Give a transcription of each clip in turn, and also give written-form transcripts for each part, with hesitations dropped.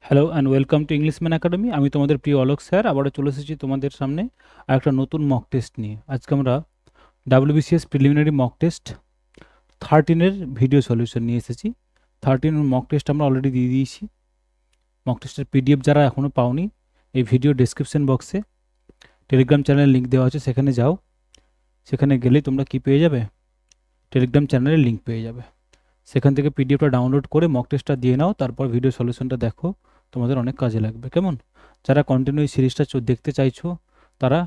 Hello and welcome to Englishman academy. আমি তোমাদের প্রিয় অলোক স্যার আবারও চলে এসেছি তোমাদের সামনে আর একটা নতুন মক টেস্ট নিয়ে। আজকে আমরা WBCS প্রিলিমিনারি মক টেস্ট 13-এর ভিডিও সলিউশন নিয়ে এসেছি। 13 মক টেস্ট আমরা অলরেডি দিয়ে দিয়েছি। মক টেস্টের PDF যারা এখনও পাওনি, এই ভিডিও ডেসক্রিপশন বক্সে টেলিগ্রাম চ্যানেলের লিঙ্ক দেওয়া আছে, সেখানে যাও। সেখানে গেলেই তোমরা কি পেয়ে যাবে? টেলিগ্রাম চ্যানেলের লিঙ্ক পেয়ে যাবে। সেখান থেকে PDFটা ডাউনলোড করে মক টেস্টটা দিয়ে নাও, তারপর ভিডিও সলিউশনটা দেখো, তোমাদের অনেক কাজে লাগবে। কেমন? যারা কন্টিনিউ এই সিরিজটা দেখতে চাইছো তারা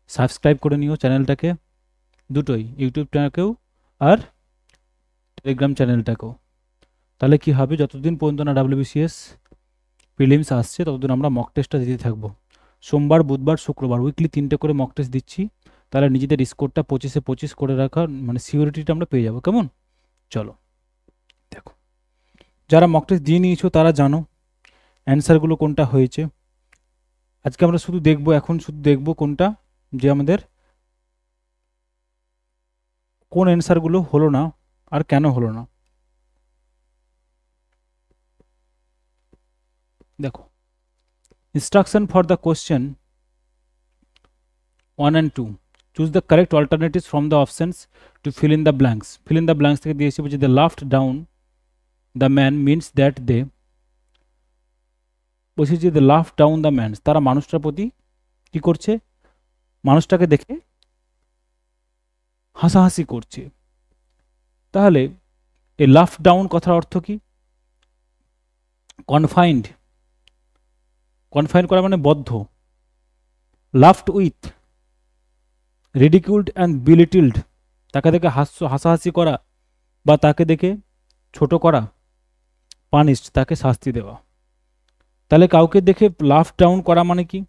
সাবস্ক্রাইব করে নিও চ্যানেলটাকে, দুটোই, ইউটিউব চ্যানেলকেও আর টেলিগ্রাম চ্যানেলটাকেও। তাহলে কি হবে, যতদিন পর্যন্ত না WBCS প্রিলিমস আসছে ততদিন আমরা মক টেস্টটা দিতে থাকবো। সোমবার, বুধবার, শুক্রবার উইকলি 3টে করে মক টেস্ট দিচ্ছি। তাহলে নিজেদের স্কোরটা 25-এ 25 করে রাখার মানে সিওরিটিটা আমরা পেয়ে যাবো। কেমন? চলো দেখো, যারা মক টেস্ট দিয়ে নিয়েছো তারা জানো অ্যান্সারগুলো কোনটা হয়েছে। আজকে আমরা শুধু দেখব, এখন শুধু দেখব কোনটা, যে আমাদের কোন অ্যান্সারগুলো হলো না আর কেন হলো না। দেখো, instruction for the question 1 and 2, choose the correct alternatives from the options to fill in the blanks. Fill in the blanks থেকে দিয়েছে, বলছে the laughed down the man means that they, বলছে যে দ্য লাফ ডাউন দ্য ম্যানস, তারা মানুষটার প্রতি কি করছে, মানুষটাকে দেখে হাসাহাসি করছে। তাহলে এই লাফ ডাউন কথার অর্থ কি? কনফাইন্ড, কনফাইন করা মানে বদ্ধ। লাফড উইথ, রিডিকিউলড অ্যান্ড বিলিটিলড, তাকে দেখে হাসাহাসি করা বা তাকে দেখে ছোট করা। পানিশড, তাকে শাস্তি দেওয়া। তাহলে কাউকে দেখে লাফ ডাউন করা মানে কি?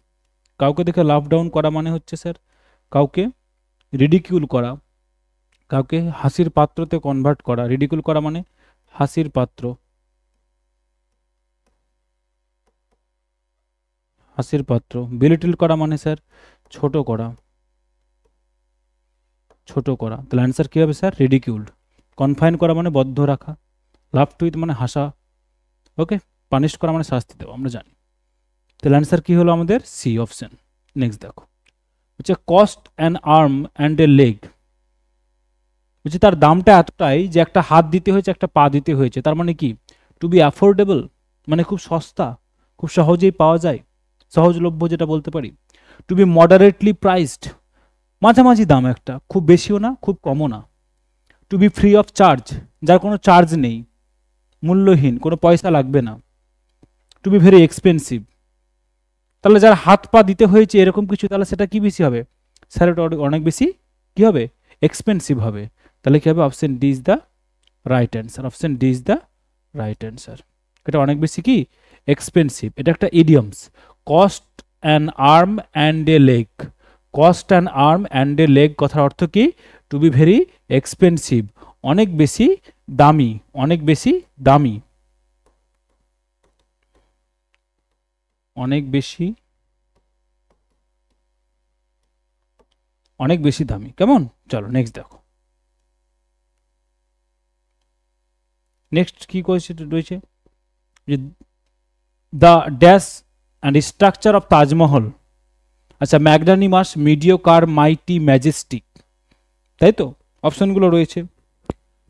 কাউকে দেখে লাফ ডাউন করা মানে হচ্ছে স্যার কাউকে রিডিকিউল করা, কাউকে হাসির পাত্রতে কনভার্ট করা। রিডিকিউল করা মানে হাসির পাত্র, হাসির পাত্র। বিলিটিল করা মানে স্যার ছোট করা, ছোট করা। তাহলে অ্যান্সার কী হবে স্যার? রিডিকিউলড। কনফাইন করা মানে বদ্ধ রাখা, লাফ টুইথ মানে হাসা, ওকে। পানিশ করা মানে শাস্তি দেওয়া, আমরা জানি। তাহলে অ্যান্সার কী হলো আমাদের? C option. নেক্সট দেখো, হচ্ছে cost an arm and a leg, বলছে তার দামটা এতটাই যে একটা হাত দিতে হয়েছে, একটা পা দিতে হয়েছে। তার মানে কি? টু বি অ্যাফোর্ডেবল মানে খুব সস্তা, খুব সহজেই পাওয়া যায়, সহজলভ্য যেটা বলতে পারি। টু বি মডারেটলি প্রাইসড, মাঝামাঝি দাম একটা, খুব বেশিও না খুব কমও না। To be free of charge, যার কোনো চার্জ নেই, মূল্যহীন, কোনো পয়সা লাগবে না। টু বি ভেরি এক্সপেন্সিভ, তাহলে যার হাত পা দিতে হয়েছে এরকম কিছু, তাহলে সেটা কি বেশি হবে স্যার? এটা অনেক বেশি কি হবে? এক্সপেন্সিভ হবে। তাহলে কি হবে? Option D is the right answer. Option D is the right answer. এটা অনেক বেশি কি? এক্সপেন্সিভ। এটা একটা idioms, cost an arm and a leg. Cost an arm and a leg কথার অর্থ কি? টু বি ভেরি এক্সপেন্সিভ, অনেক বেশি দামি, অনেক বেশি দামি, অনেক বেশি, অনেক বেশি দামি। কেমন? চলো নেক্সট দেখো। নেক্সট কি রয়েছে, যে the dash and structure of Taj Mahal. আচ্ছা, ম্যাগনানিমাস, মিডিওকার, মাইটি, ম্যাজেস্টিক, তাই তো অপশনগুলো রয়েছে।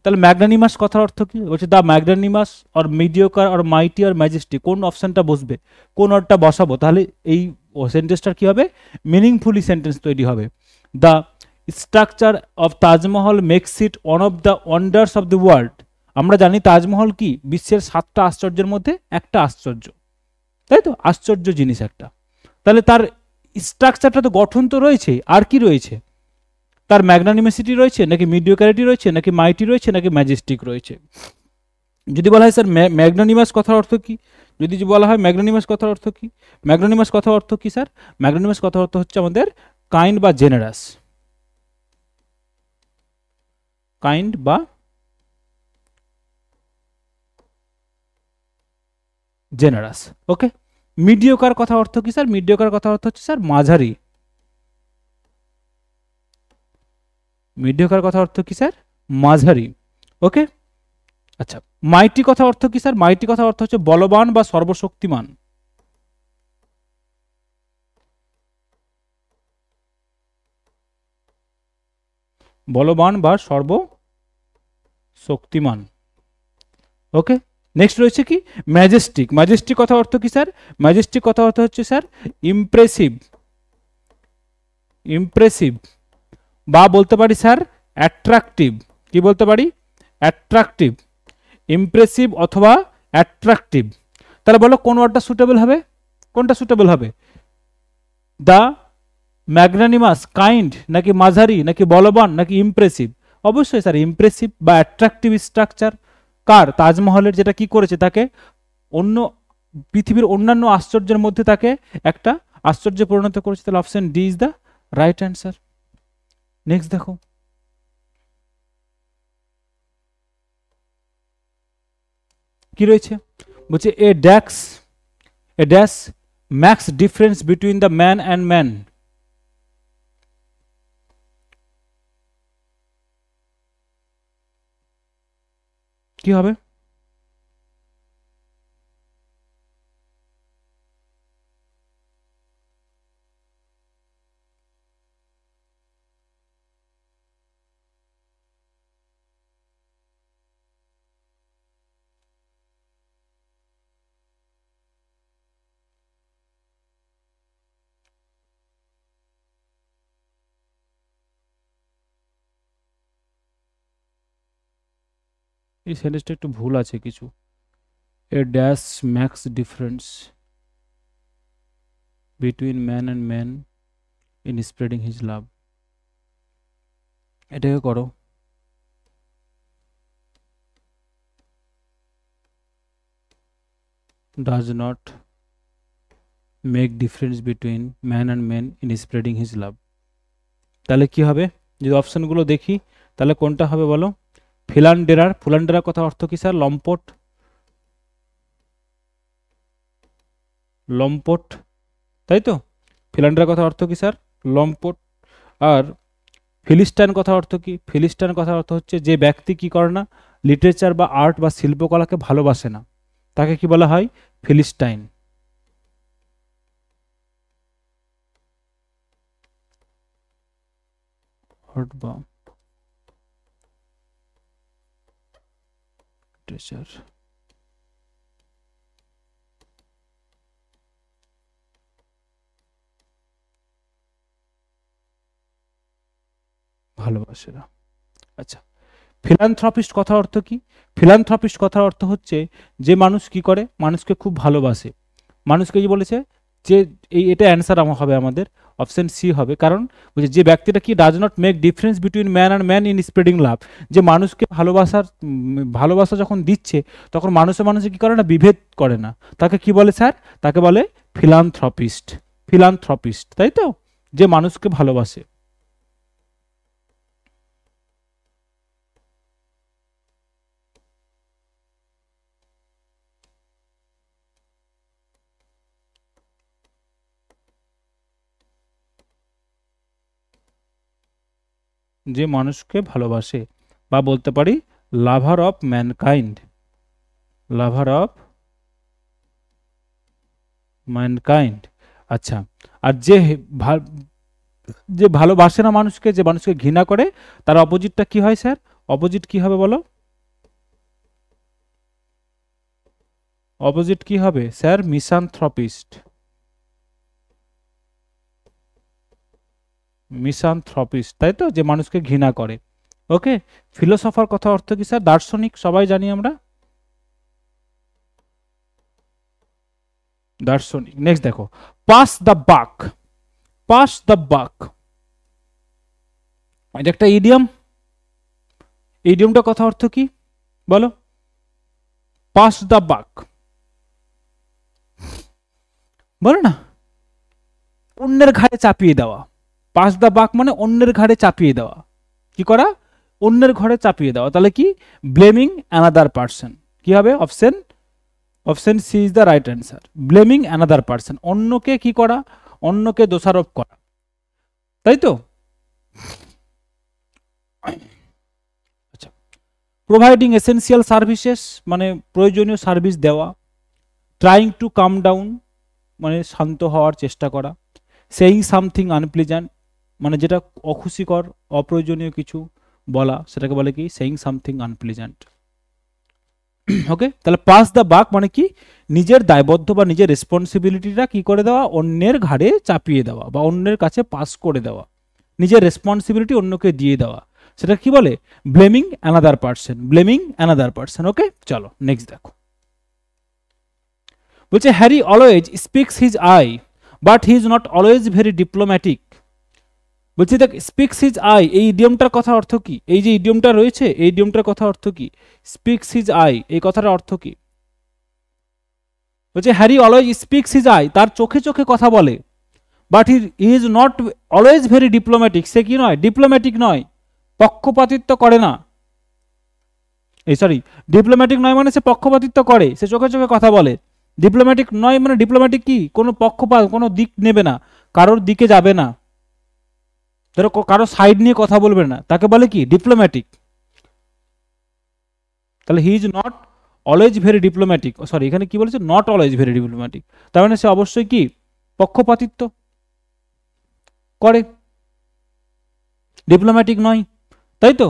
তাহলে ম্যাগনানিমাস কথার অর্থ কি? বলছে the magnanimous or mediocre or mighty or majestic, কোন অপশনটা বসবে, কোন অর্ডটা বসাবো, তাহলে এই সেন্টেন্সটার কি হবে? মিনিংফুলি সেন্টেন্স তৈরি হবে। The structure of Taj Mahal makes it one of the wonders of the world. আমরা জানি তাজমহল কি? বিশ্বের 7টা আশ্চর্যের মধ্যে একটা আশ্চর্য, তাই তো, আশ্চর্য জিনিস একটা। তাহলে তার স্ট্রাকচারটা তো, গঠন তো রয়েছে, আর কি রয়েছে? তার ম্যাগনানিমাসিটি রয়েছে, নাকি মিডিওকারিটি রয়েছে, নাকি মাইটি রয়েছে, নাকি ম্যাজেস্টিক রয়েছে। যদি বলা হয় স্যার ম্যাগনানিমাস কথার অর্থ কি, যদি বলা হয় ম্যাগনানিমাস কথার অর্থ কি, ম্যাগনানিমাস কথার অর্থ কি স্যার? ম্যাগনানিমাস কথার অর্থ হচ্ছে আমাদের কাইন্ড বা জেনারাস, কাইন্ড বা জেনারাস, ওকে। মিডিওকার কথা অর্থ কি স্যার? মিডিওকার কথা অর্থ হচ্ছে স্যার মাঝারি। মিডিওকার কথা অর্থ কি স্যার? মাঝারি, ওকে। আচ্ছা, মাইটি কথা অর্থ কি স্যার? মাইটি কথা অর্থ হচ্ছে বলবান বা সর্বশক্তিমান। বলবান বা সর্বশক্তিমান। ওকে, নেক্সট রয়েছে কি ম্যাজেস্টিক। ম্যাজেস্টিক কথা অর্থ কি স্যার? ম্যাজেস্টিক কথা অর্থ হচ্ছে স্যার ইমপ্রেসিভ, ইমপ্রেসিভ বা বলতে পারি স্যার অ্যাট্রাকটিভ। কি বলতে পারি? অ্যাট্রাকটিভ, ইমপ্রেসিভ অথবা অ্যাট্রাকটিভ। তাহলে বলো কোন ওয়ার্ডটা সুটেবল হবে? কোনটা সুটেবল হবে? দা ম্যাগনানিমাস, কাইন্ড, নাকি মাঝারি, নাকি বলবান, নাকি ইমপ্রেসিভ? অবশ্যই স্যার ইমপ্রেসিভ বা অ্যাট্রাকটিভ স্ট্রাকচার কার? তাজমহলের, যেটা কি করেছে তাকে অন্য পৃথিবীর অন্যান্য আশ্চর্যের মধ্যে তাকে একটা আশ্চর্যে পরিণত করেছে। তাহলে option D is the right answer. Next দেখো কি রয়েছে, বলছে a dash max difference between the man and man. কি হবে? এই সেন্টেন্সটা একটু ভুল আছে কিছু। A dash max difference between man and man in spreading his love. এটাকে করো। Does not make difference between man and man in spreading his love. তাহলে কি হবে? যদি অপশনগুলো দেখি তাহলে কোনটা হবে বলো? ফিলান্ডেরার। ফুলান্ডেরার কথা অর্থ কি স্যার? লম্পট, লম্পট, তাই তো? ফিলান্ডেরার কথা অর্থ কি স্যার? লম্পট। আর ফিলিস্টাইন কথা অর্থ কি? ফিলিস্টাইন কথা অর্থ হচ্ছে যে ব্যক্তি কি করে না, লিটারেচার বা আর্ট বা শিল্পকলাকে ভালোবাসে না, তাকে কি বলা হয়? ফিলিস্টাইন। আর্ট বা লিটারেচার ভালোবাসে না। আচ্ছা, ফিলান্থ্রপিস্ট কথা অর্থ কি? ফিলান্থ্রপিস্ট কথার অর্থ হচ্ছে যে মানুষ কি করে, মানুষকে খুব ভালোবাসে। মানুষকে কি বলেছে যে এটা অ্যান্সার হবে আমাদের অপশন সি হবে। কারণ বুঝে যে ব্যক্তিটা কি does not make difference between man and man in spreading love, যে মানুষকে ভালোবাসা যখন দিচ্ছে তখন মানুষে মানুষে কি করে না, বিভেদ করে না, তাকে কি বলে স্যার? তাকে বলে ফিলান্থ্রপিস্ট। ফিলান্থ্রপিস্ট, তাই তো? যে মানুষকে ভালোবাসে। যে মানুষকে ভালোবাসে বা বলতে পারি lover of mankind, lover of mankind. আচ্ছা, আর যে ভালোবাসে না মানুষকে, যে মানুষকে ঘৃণা করে, তার অপোজিটটা কি হয় স্যার? অপোজিট কি হবে বলো? অপোজিট কি হবে স্যার? মিসানথ্রপিস্ট। মিসানথ্রপিস্ট, তাই তো? যে মানুষকে ঘৃণা করে। ওকে, ফিলোসফার কথা অর্থ কি স্যার? দার্শনিক, সবাই জানি আমরা দার্শনিক। নেক্সট দেখো, পাস দ্য বাক। পাস দ্য বাক, এটা একটা ইডিয়ম। ইডিয়মটা কথা অর্থ কি বলো? পাস দ্য বাক, বলো না, অন্যের ঘাড়ে চাপিয়ে দেওয়া। পাস দ্য বাক মানে অন্যের ঘাড়ে চাপিয়ে দেওয়া। কি করা? অন্যের ঘাড়ে চাপিয়ে দেওয়া। তাহলে কি? Blaming another person. কি হবে? Option C is the right answer. Blaming another person, অন্যকে কি করা? অন্যকে দোষারোপ করা, তাই তো? আচ্ছা, প্রোভাইডিং এসেনশিয়াল সার্ভিসেস মানে প্রয়োজনীয় সার্ভিস দেওয়া। ট্রাইং টু কাম ডাউন মানে শান্ত হওয়ার চেষ্টা করা। সেইং সামথিং আনপ্লেজেন্ট মানে যেটা অখুশিকর, অপ্রয়োজনীয় কিছু বলা, সেটাকে বলে কি সেইং সামথিং আনপ্লিজেন্ট। ওকে, তাহলে পাস দ্য বাক মানে কি নিজের দায়বদ্ধ বা নিজের রেসপন্সিবিলিটিটা কি করে দেওয়া, অন্যের ঘাড়ে চাপিয়ে দেওয়া বা অন্যের কাছে পাস করে দেওয়া, নিজের রেসপন্সিবিলিটি অন্যকে দিয়ে দেওয়া, সেটা কি বলে blaming another person, blaming another person. Okay, চলো নেক্সট দেখো। বলছে Harry always speaks his eye but he is not always very diplomatic. বলছি দেখ, স্পিক্স হিজ আই, এই ইডিয়মটার কথা অর্থ কি? এই যে ইডিয়মটা রয়েছে, এই ইডিয়মটার কথা অর্থ কি? স্পিক্স হিজ আই, এই কথাটার অর্থ কি? বলছে Harry always speaks his eye, তার চোখে চোখে কথা বলে, but he is not always very diplomatic, সে কি নয়, ডিপ্লোম্যাটিক নয়, পক্ষপাতিত্ব করে না। এই সরি, ডিপ্লোম্যাটিক নয় মানে সে পক্ষপাতিত্ব করে, সে চোখে চোখে কথা বলে। ডিপ্লোম্যাটিক নয় মানে ডিপ্লোম্যাটিক কি, কোনো পক্ষপাত, কোনো দিক নেবে না, কারোর দিকে যাবে না, ধরো কারো সাইড নিয়ে কথা বলবে না, তাকে বলে কি ডিপ্লোম্যাটিক। তাহলে হি is not always very diplomatic, sorry এখানে কি বলেছে, নট অলওয়েজ ভেরি ডিপ্লোম্যাটিক, তার মানে সে অবশ্যই কি পক্ষপাতিত্ব করে, ডিপ্লোম্যাটিক নয়, তাই তো।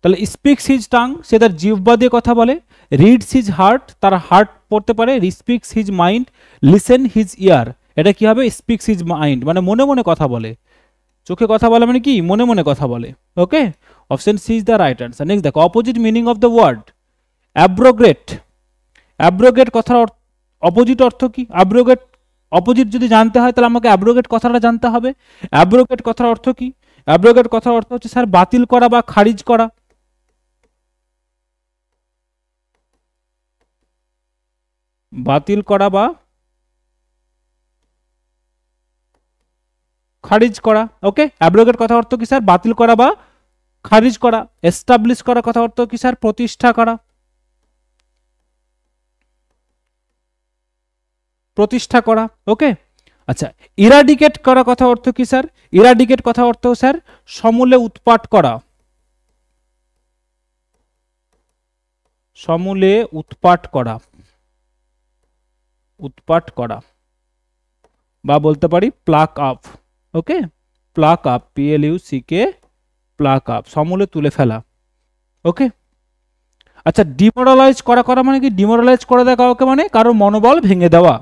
তাহলে স্পিক্স হিজ টাং, সে তার জিহ্বা দিয়ে কথা বলে, রিডস হিজ হার্ট, তার হার্ট পড়তে পারে, speaks his mind, listen his ear, এটা কি হবে স্পিক্স হিজ মাইন্ড, মানে মনে মনে কথা বলে, চোখে কথা বলে মানে কি মনে মনে কথা বলে। Okay, option C is the right answer. Next দেখো, opposite meaning of the word abrogate. Abrogate কথার অপোজিট অর্থ কি? অ্যাব্রোগেট অপোজিট যদি জানতে হয় তাহলে আমাকে অ্যাব্রোগেট কথাটা জানতে হবে। অ্যাব্রোগেট কথার অর্থ কি? অ্যাব্রোগেট কথার অর্থ হচ্ছে স্যার বাতিল করা বা খারিজ করা। বাতিল করা বা খারিজ করা। ওকে, অ্যাব্রোগেট কথা অর্থ কি স্যার বাতিল করা বা খারিজ করা। এস্টাবলিশ করা কথা অর্থ কি স্যার প্রতিষ্ঠা করা, প্রতিষ্ঠা করা। ওকে, আচ্ছা ইরাডিকেট করা কথা অর্থ কি স্যার? ইরাডিকেট কথা অর্থ স্যার সমূলে উৎপাট করা, সমূলে উৎপাট করা, উৎপাট করা, বা বলতে পারি pluck up. Okay, pluck up, PLUCK, pluck up, সমূলে তুলে ফেলা। ওকে, আচ্ছা ডিমোরালাইজ করা, করা মানে কি? ডিমোরালাইজ করে দেওয়া কাউকে মানে কারোর মনোবল ভেঙে দেওয়া,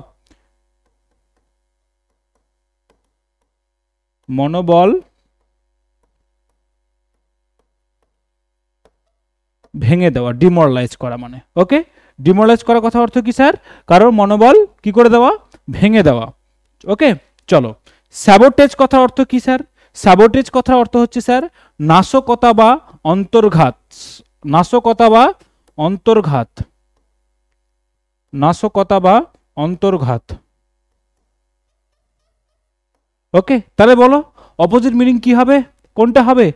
মনোবল ভেঙে দেওয়া, ডিমোরালাইজ করা মানে। ওকে, ডিমোরালাইজ করার কথা অর্থ কি স্যার? কারোর মনোবল কি করে দেওয়া, ভেঙে দেওয়া। ওকে, চলো স্যাবোটেজ কথার অর্থ কি স্যার? স্যাবোটেজ কথার অর্থ হচ্ছে স্যার নাশকতা বা অন্তর্ঘাত, নাশকতা বা অন্তর্ঘাত, নাশকতা বা অন্তর্ঘাত। ওকে, তাহলে বলো অপোজিট মিনিং কি হবে, কোনটা হবে?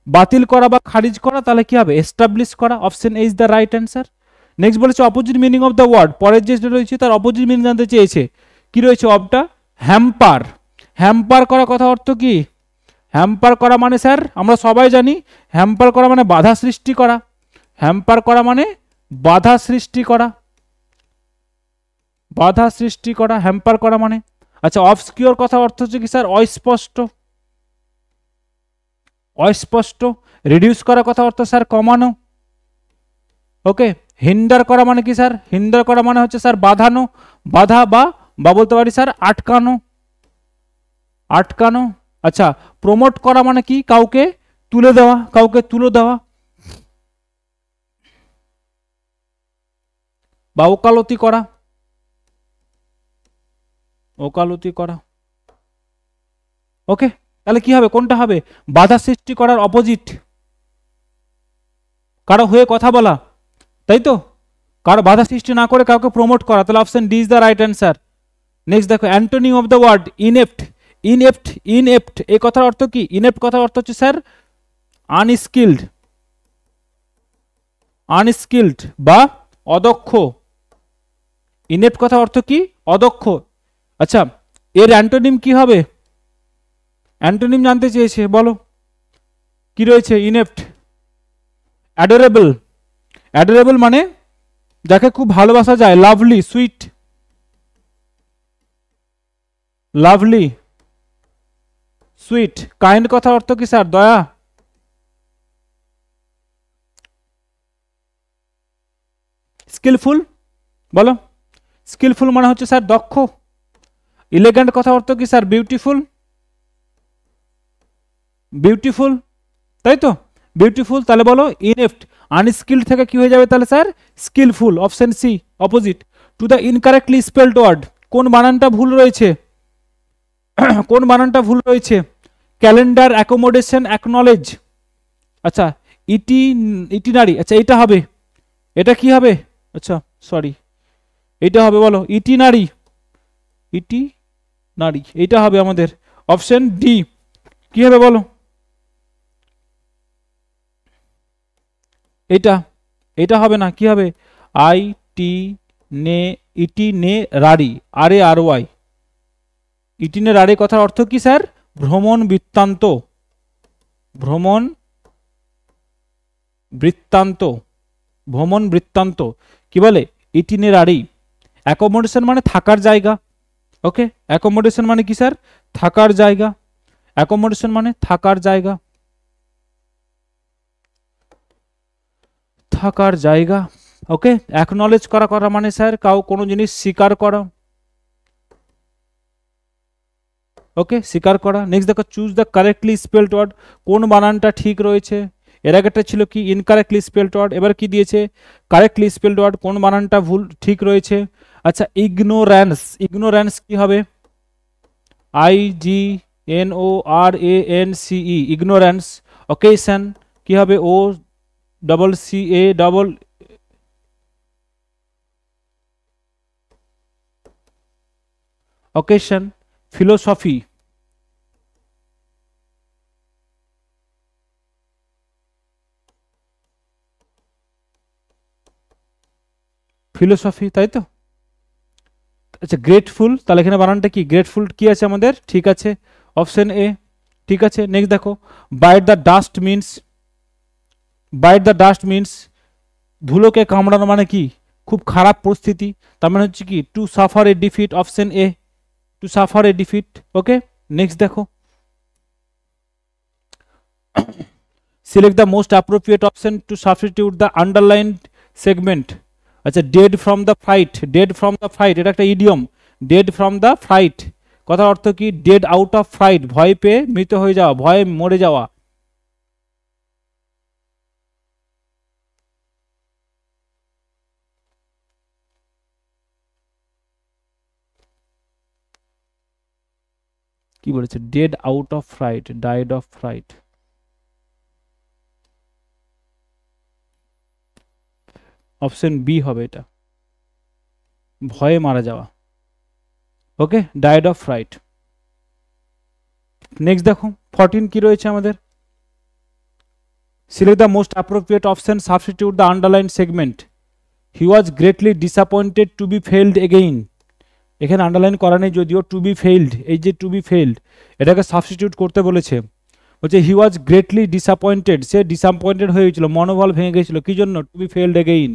বাতিল করা বা খারিজ করা, তাহলে কি হবে এস্টাবলিশ করা। Option A is the right answer. Next বলেছে opposite meaning of the word, পরের যেটা রয়েছে তার অপোজিট মিনিং জানতে চেয়েছে। কি রয়েছে অফটা? হ্যাম্পার। হ্যাম্পার করা কথা অর্থ কি? হ্যাম্পার করা মানে স্যার আমরা সবাই জানি হ্যাম্পার করা মানে বাধা সৃষ্টি করা, হ্যাম্পার করা মানে বাধা সৃষ্টি করা, বাধা সৃষ্টি করা হ্যাম্পার করা মানে। আচ্ছা অবস্কিওর কথা অর্থ হচ্ছে কি স্যার? অস্পষ্ট, অস্পষ্ট। রিডিউস করা কথা অর্থ স্যার কমানো। ওকে, হিন্ডার করা মানে কি স্যার? হিন্ডার করা মানে হচ্ছে স্যার বাঁধানো, বাধা বা বলতে পারি স্যার আটকানো, আটকানো। আচ্ছা প্রমোট করা মানে কি? কাউকে তুলে দেওয়া, কাউকে তুলে দেওয়া বা ওকালতি করা, ওকালতি করা। ওকে, তাহলে কি হবে, কোনটা হবে? বাধা সৃষ্টি করার অপোজিট কারো হয়ে কথা বলা, তাই তো, কারো বাধা সৃষ্টি না করে কাউকে প্রমোট করা, তাহলে option D is the right answer. Next দেখো অ্যান্টোনিম অফ দ্য ওয়ার্ড ইনএপ্ট। ইনএপ্ট, ইনএপ্ট এই কথার অর্থ কি? ইনএপ্ট কথার অর্থ হচ্ছে স্যার আনস্কিলড, আনস্কিলড বা অদক্ষ। ইনএপ্ট কথা অর্থ কি? অদক্ষ। আচ্ছা এর অ্যান্টোনিম কি হবে? অ্যান্টোনিম জানতে চেয়েছে, বলো কি রয়েছে? ইনএপ্ট, অ্যাডোরেবল। অ্যাডোরেবল মানে যাকে খুব ভালোবাসা যায়, lovely, sweet, lovely, sweet. Kind কথা অর্থ কি স্যার? দয়া। স্কিলফুল, বলো। স্কিলফুল মানে হচ্ছে স্যার দক্ষ। ইলেগেন্ট কথা অর্থ কি স্যার? বিউটিফুল। বিউটিফুল, তাই তো? বিউটিফুল। তাহলে বলো ইনএফট, আনস্কিল্ড থেকে কি হয়ে যাবে তাহলে sir? Skillful. Option C opposite to the incorrectly spelled word. কোন বানানটা ভুল রয়েছে? কোন বানানটা ভুল রয়েছে? Calendar, accommodation, acknowledge. আচ্ছা ইটিনারি, আচ্ছা এটা হবে, এটা কি হবে? আচ্ছা সরি, এটা হবে, বলো ইটিনারি। ইটিনারি এটা হবে আমাদের অপশন ডি। কি হবে বলো? এটা, এটা হবে না, কি হবে? আই টি নে, ইটিনে রারি, আরে আর ওয়াই। ইটিনে রারি কথার অর্থ কি স্যার? ভ্রমণ বৃত্তান্ত। ভ্রমণ বৃত্তান্ত, ভ্রমণ বৃত্তান্ত কি বলে? ইটিনেরারি। অ্যাকোমোডেশন মানে থাকার জায়গা। ওকে, অ্যাকোমোডেশন মানে কি স্যার? থাকার জায়গা। অ্যাকোমোডেশন মানে থাকার জায়গা, থাকার জায়গা। ওকে, অ্যাকনলেজ করা, করা মানে স্যার কাউ কোনো জিনিস স্বীকার করা। ওকে, স্বীকার করা। নেক্সট দেখো, choose the correctly spelled word. কোন বানানটা ঠিক রয়েছে? এর আগেটা ছিল কি? Incorrectly spelled word. এবার কি দিয়েছে? Correctly spelled word. কোন বানানটা ভুল ঠিক রয়েছে? আচ্ছা ইগনোরেন্স, ইগনোরেন্স কি হবে? I G N O R A N C E, ignorance. Occasion কি হবে? O double C A double, occasion. Philosophy, philosophy, তাই তো? আচ্ছা গ্রেটফুল, তাহলে এখানে বানানটা কি? গ্রেটফুল কি আছে আমাদের? ঠিক আছে, অপশন এ ঠিক আছে। নেক্সট দেখো, bite the dust means, bite the dust means ধুলোকে কামড়ানো মানে কি? খুব খারাপ পরিস্থিতি। তার মানে হচ্ছে কি? To suffer a defeat. Option A, to suffer a defeat. Okay, next দেখো, select the most appropriate option to substitute the underlined segment. আচ্ছা dead from the fight, dead from the fight এটা একটা idiom. Dead from the fight কথার অর্থ কি? Dead out of fruit, ভয় পেয়ে মৃত হয়ে যাওয়া, ভয়ে মরে যাওয়া। কি বলেছে? Dead out of fright, died of fright. Option B হবে এটা, ভয়ে মারা যাওয়া। Okay, died of fright. Next দেখো 14 কি রয়েছে আমাদের? Select the most appropriate option, substitute the underline segment. He was greatly disappointed to be failed again. এখানে আন্ডারলাইন করা নেই যদিও, টু বি ফেইলড, এই যে টু বি ফেইলড এটাকে সাবস্টিটিউট করতে বলেছে। বলছে হি ওয়াজ গ্রেটলি ডিসঅ্যাপয়েন্টেড, সে ডিসঅ্যাপয়েন্টেড হয়ে গেছিল, মনোবল ভেঙে গেছিল। কি জন্য? টু বি ফেইলড এগেইন,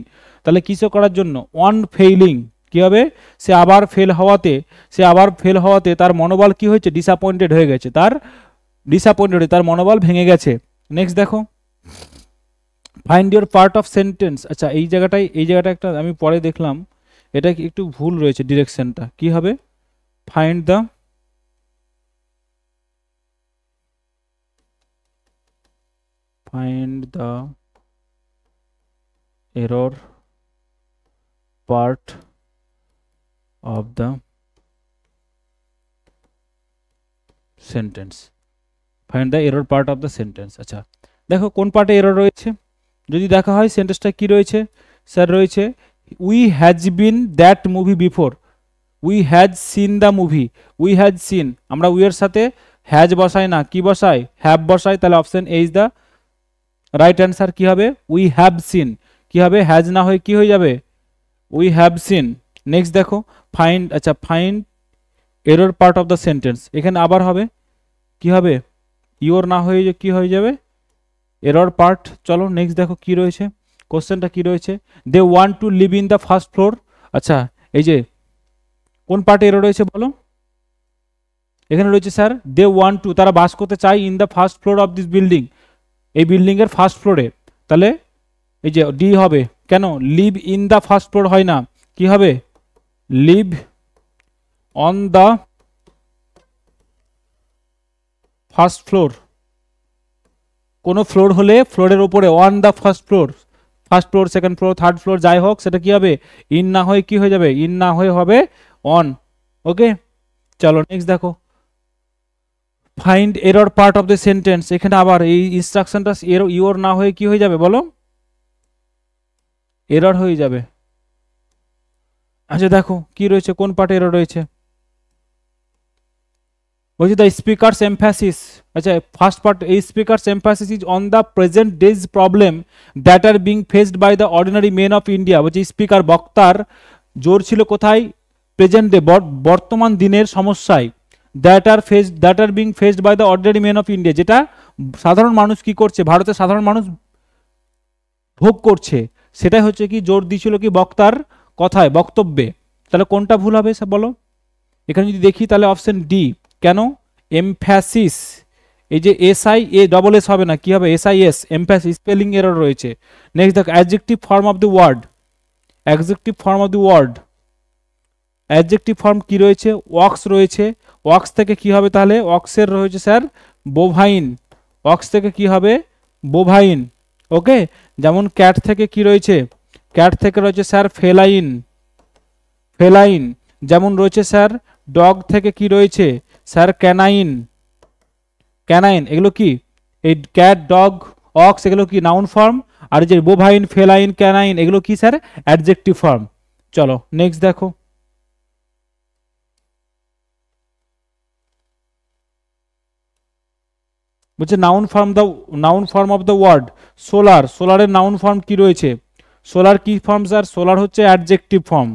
তাহলে কিছু করার জন্য। অন ফেইলিং কি হবে? সে আবার ফেল হওয়াতে, সে আবার ফেল হওয়াতে তার মনোবল কি হয়েছে? ডিসঅ্যাপয়েন্টেড হয়ে গেছে, তার ডিসঅ্যাপয়েন্টেড, তার মনোবল ভেঙে গেছে। নেক্সট দেখো, find your part of sentence. আচ্ছা এই জায়গাটায়, এই জায়গাটা একটা আমি পরে দেখলাম এটা একটু ভুল রয়েছে, ডিরেকশনটা কি হবে? Find the, find the error part of the sentence, find the error part of the sentence। আচ্ছা দেখো কোন পার্টে এরর রয়েছে যদি দেখা হয়, সেন্টেন্সটা কি রয়েছে স্যার? রয়েছে we has been that movie before, we has seen the movie. We has seen, আমরা উই এর সাথে হ্যাজ বসাই না, কি বসাই? হ্যাভ বসাই। তাহলে option A is the right answer. কি হবে? We have seen. কি হবে? হ্যাজ না হয়ে কি হয়ে যাবে? We have seen. নেক্সট দেখো ফাইন্ড, আচ্ছা find error part of the sentence, এখানে আবার হবে কি হবে? ইওর না হয়ে কি হয়ে যাবে? Error part. চলো নেক্সট দেখো কি রয়েছে, কোশ্চেনটা কি রয়েছে? They want to live in the first floor. আচ্ছা এই যে কোন পার্টে এরর রয়েছে বলো? এখানে রয়েছে স্যার দে ওয়ান্ট টু, তারা বাস করতে চায় in the first floor of this building, এই বিল্ডিংয়ের ফার্স্ট ফ্লোরে। তাহলে এই যে ডি হবে, কেন live in the first floor হয় না, কি হবে live on the first floor. কোনো ফ্লোর হলে ফ্লোরের উপরে, on the first floor, first floor second floor third floor যাই হোক, সেটা কি হবে ইন না হয়ে কি হয়ে যাবে, ইন না হয়ে হবে অন। ওকে চলো নেক্সট দেখো, find error part of the sentence. এখানে আবার এই ইনস্ট্রাকশনটা ইওর না হয়ে কি হয়ে যাবে বলো, এরর হয়ে যাবে। আচ্ছা দেখো কি রয়েছে, কোন পার্টে এরর রয়েছে, বলছি দ্য স্পিকারস এমফ্যাসিস। আচ্ছা ফার্স্ট পার্ট, এই speakers emphasis is on the present days problem that are being faced by the ordinary men of India. বলছি স্পিকার বক্তার জোর ছিল কোথায়, প্রেজেন্ট ডে বর্তমান দিনের সমস্যায়, that are being faced by the ordinary men of India, যেটা সাধারণ মানুষ কি করছে, ভারতের সাধারণ মানুষ ভোগ করছে, সেটাই হচ্ছে কি জোর দিয়েছিল কি বক্তার কথায়, বক্তব্যে। তাহলে কোনটা ভুল হবে বলো, এখানে যদি দেখি তাহলে অপশন ডি। কেন এমফ্যাসিস, এই যে এসআই এ ডবল এস হবে না, কি হবে এসআইএস, এমফ্যাসিস স্পেলিং এরর রয়েছে। নেক্সট দেখো adjective form of the word, adjective form of the word, adjective form কি রয়েছে, ওয়াক্স রয়েছে, ওয়াক্স থেকে কি হবে তাহলে, ওয়াক্সের রয়েছে স্যার বোভাইন, ওয়াক্স থেকে কি হবে বোভাইন। ওকে যেমন ক্যাট থেকে কি রয়েছে, ক্যাট থেকে রয়েছে স্যার ফেলাইন, ফেলাইন। যেমন রয়েছে স্যার ডগ থেকে কি রয়েছে স্যার ক্যানাইন, ক্যানাইন। এগুলো কি এই ক্যাট ডগ অক্স এগুলো কি নাউন ফর্ম, আর যে বোভাইন ফেলাইন ক্যানাইন এগুলো কি স্যার অ্যাডজেক্টিভ ফর্ম। চলো নেক্সট দেখো, বলছে noun form of the word solar, সোলারের নাউন ফর্ম কি রয়েছে, সোলার কি ফর্ম স্যার, সোলার হচ্ছে অ্যাডজেক্টিভ ফর্ম।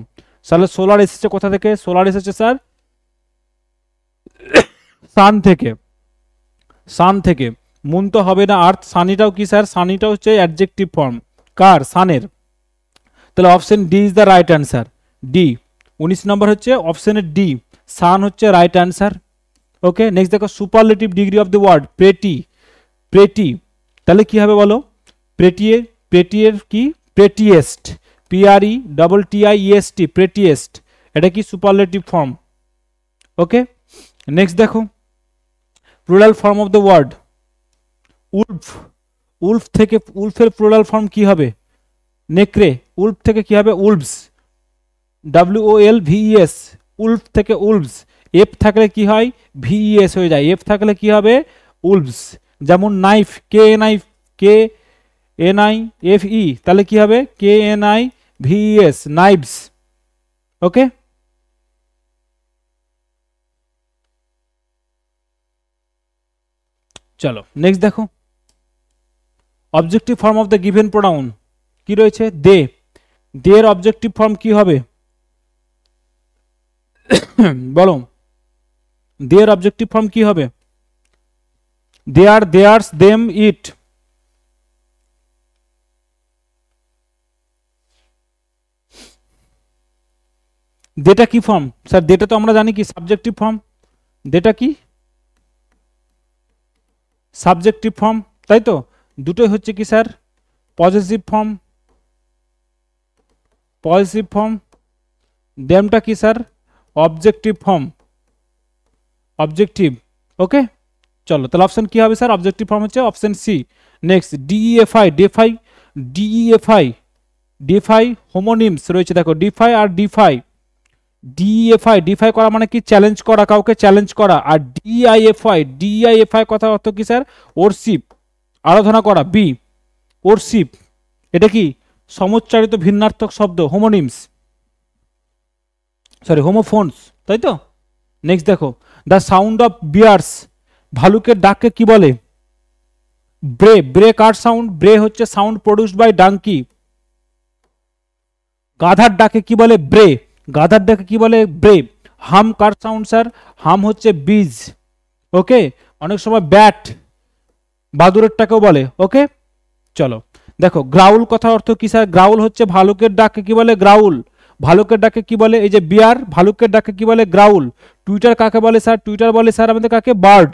তাহলে সোলার এসেছে কোথা থেকে, সোলার এসেছে স্যার সান থেকে, সান থেকে, মুন তো হবে না আর্থ, সানিটাও কি স্যার, সানিটাও হচ্ছে অ্যাডজেক্টিভ ফর্ম কার, সানের। তাহলে option D is the right answer, D 19 নম্বর হচ্ছে অপশনের ডি, সান হচ্ছে রাইট অ্যান্সার। ওকে নেক্সট দেখো superlative degree of the word pretty, pretty তাহলে কি হবে বলো, প্রেটিয়ে, প্রেটিয়ের কি প্রেটিয়েস্ট, PRETTIEST প্রেটিয়েস্ট, এটা কি সুপারলেটিভ ফর্ম। ওকে নেক্সট দেখো plural form of the word wolf, wolf থেকে উলফের প্লুরাল ফর্ম কি হবে নেকড়ে, উলফ থেকে কি হবে উলভস, WOLVES, উলফ থেকে উলভস, এফ থাকলে কি হয় VES হয়ে যায়, এফ থাকলে কি হবে উলভস। যেমন নাইফ KNIFE তাহলে কি হবে KNIVES নাইভস। ওকে চলো নেক্সট দেখো objective form of the given pronoun কি রয়েছে দে, দের অবজেক্টিভ ফর্ম কি হবে বলো, দের অবজেক্টিভ ফর্ম কি হবে, দেয়ার, দেয়ার্স, দেম, ইট। দেটা কি ফর্ম স্যার, দেটা তো আমরা জানি কি সাবজেক্টিভ ফর্ম, দেটা কি সাবজেক্টিভ ফর্ম, তাই তো দুটোই হচ্ছে কি sir possessive form, possessive form. দেমটা কি sir objective form, objective. Okay চলো তাহলে অপশন কি হবে স্যার, অবজেক্টিভ ফর্ম হচ্ছে option C. Next DEFI, defy, DEFI, defy homonyms রয়েছে দেখো ডিফাই আর ডিফাই, ডিফাই করা মানে কি চ্যালেঞ্জ করা, কাউকে চ্যালেঞ্জ করা। আর ডিআইএফআই কথা অর্থ কি স্যার ওরশিপ, আরাধনা করা। বি ওরশিপ এটা কি সমুচ্চারিত ভিন্নার্থক শব্দ, হোমোনিমস সরি হোমোফোনস, তাই তো। নেক্সট দেখো দ্য সাউন্ড অফ বিয়ার্স, ভালুকের ডাককে কি বলে ব্রে, ব্রে কার সাউন্ড, ব্রে হচ্ছে সাউন্ড প্রডিউসড বাই ডাঙ্কি। গাধার ডাকে কি বলে ব্রে, গাধার ডাকে কি বলে ব্রে। হাম কার সাউন্ড স্যার, হাম হচ্ছে বীজ। ওকে অনেক সময় ব্যাট বাদুরেরটাকেও বলে। ওকে চলো দেখো গ্রাউল কথা অর্থ কি স্যার, গ্রাউল হচ্ছে ভালুকের ডাকে কি বলে গ্রাউল, ভালুকের ডাকে কি বলে? এই যে বিয়ার, ভালুকের ডাকে কি বলে? গ্রাউল। টুইটার কাকে বলে স্যার? টুইটার বলে স্যার আমাদের কাকে? বার্ড।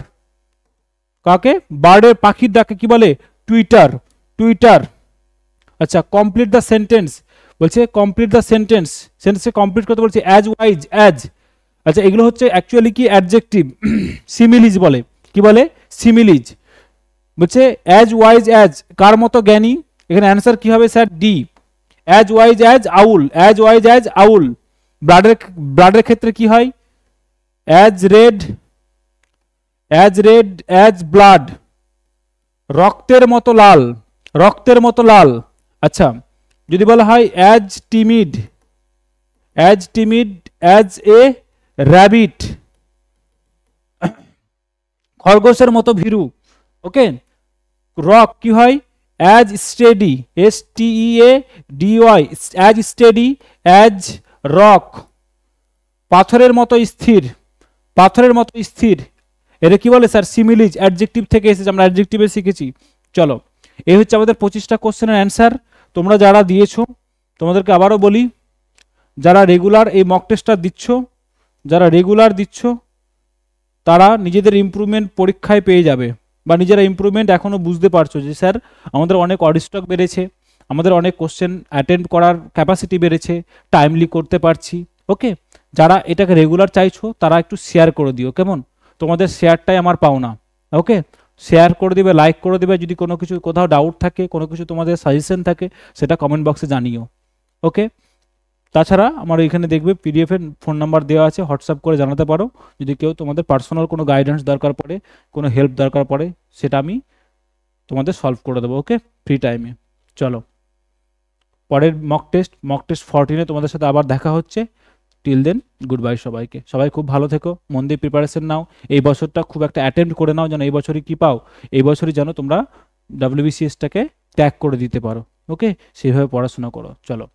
কাকে? বার্ডের পাখির ডাকে কি বলে? টুইটার। টুইটার। আচ্ছা, কমপ্লিট দ্য সেন্টেন্স বলছে, কমপ্লিট দ্য সেন্টেন্স, সেন্টেন্সে কমপ্লিট করতে বলছে অ্যাজ ওয়াইজ, অ্যাজ। আচ্ছা, এগুলো হচ্ছে অ্যাকচুয়ালি কি? অ্যাডজেক্টিভ। সিমিলিজ বলে, কি বলে? সিমিলিজ। বলছে অ্যাজ ওয়াইজ অ্যাজ, কার মতো জ্ঞানী? এখানে অ্যান্সার কি হবে sir? D. As wise as owl, as wise as owl. ব্লাডের, ব্লাডের ক্ষেত্রে কি হয়? As red, as red as blood, রক্তের মতো লাল, রক্তের মতো লাল। আচ্ছা, যদি বলা হয় as timid, as timid as a rabbit, খরগোশের মতো ভীরু। ওকে, রক কি হয়? As steady, S T E A D Y, as steady as rock, পাথরের মতো স্থির, পাথরের মতো স্থির। এটা কি বলে স্যার? সিমিলিজ, অ্যাডজেক্টিভ থেকে এসেছে, আমরা অ্যাডজেক্টিভে শিখেছি। চলো, এই হচ্ছে আমাদের 25টা কোশ্চেনের অ্যান্সার। তোমরা যারা দিয়েছো, তোমাদেরকে আবারও বলি, যারা রেগুলার এই মক টেস্টটা দিচ্ছ, যারা রেগুলার দিচ্ছ, তারা নিজেদের ইমপ্রুভমেন্ট পরীক্ষায় পেয়ে যাবে, বা নিজেরা ইমপ্রুভমেন্ট এখনও বুঝতে পারছো যে স্যার আমাদের অনেক অডিও স্টক বেড়েছে, আমাদের অনেক কোশ্চেন অ্যাটেন্ড করার ক্যাপাসিটি বেড়েছে, টাইমলি করতে পারছি। ওকে, যারা এটাকে রেগুলার চাইছো তারা একটু শেয়ার করে দিও, কেমন? তোমাদের শেয়ারটাই আমার পাওনা। ওকে, শেয়ার করে দিবে, লাইক করে দিবে। যদি কোনো কিছু, কোথাও ডাউট থাকে, কোনো কিছু তোমাদের সাজেশন থাকে, সেটা কমেন্ট বক্সে জানিও। ওকে, তাছাড়া আমার এখানে দেখবে পিডিএফ এর ফোন নাম্বার দেওয়া আছে, হোয়াটসঅ্যাপ করে জানাতে পারো। যদি কেউ তোমাদের পার্সোনাল কোনো গাইডেন্স দরকার পড়ে, কোনো হেল্প দরকার পড়ে, সেটা আমি তোমাদের সলভ করে দেবো। ওকে, ফ্রি টাইমে। চলো, পরের মক টেস্ট 14-এ তোমাদের সাথে আবার দেখা হচ্ছে। টিল দেন, গুড বাই সবাইকে। সবাই খুব ভালো থেকো, মন দিয়ে প্রিপারেশন নাও। এই বছরটা খুব একটা অ্যাটেম্প্ট করে নাও, যেন এই বছরই কি পাও, এই বছরই যেন তোমরা WBCSটাকে ট্যাগ করে দিতে পারো। ওকে, সেইভাবে পড়াশোনা করো। চলো।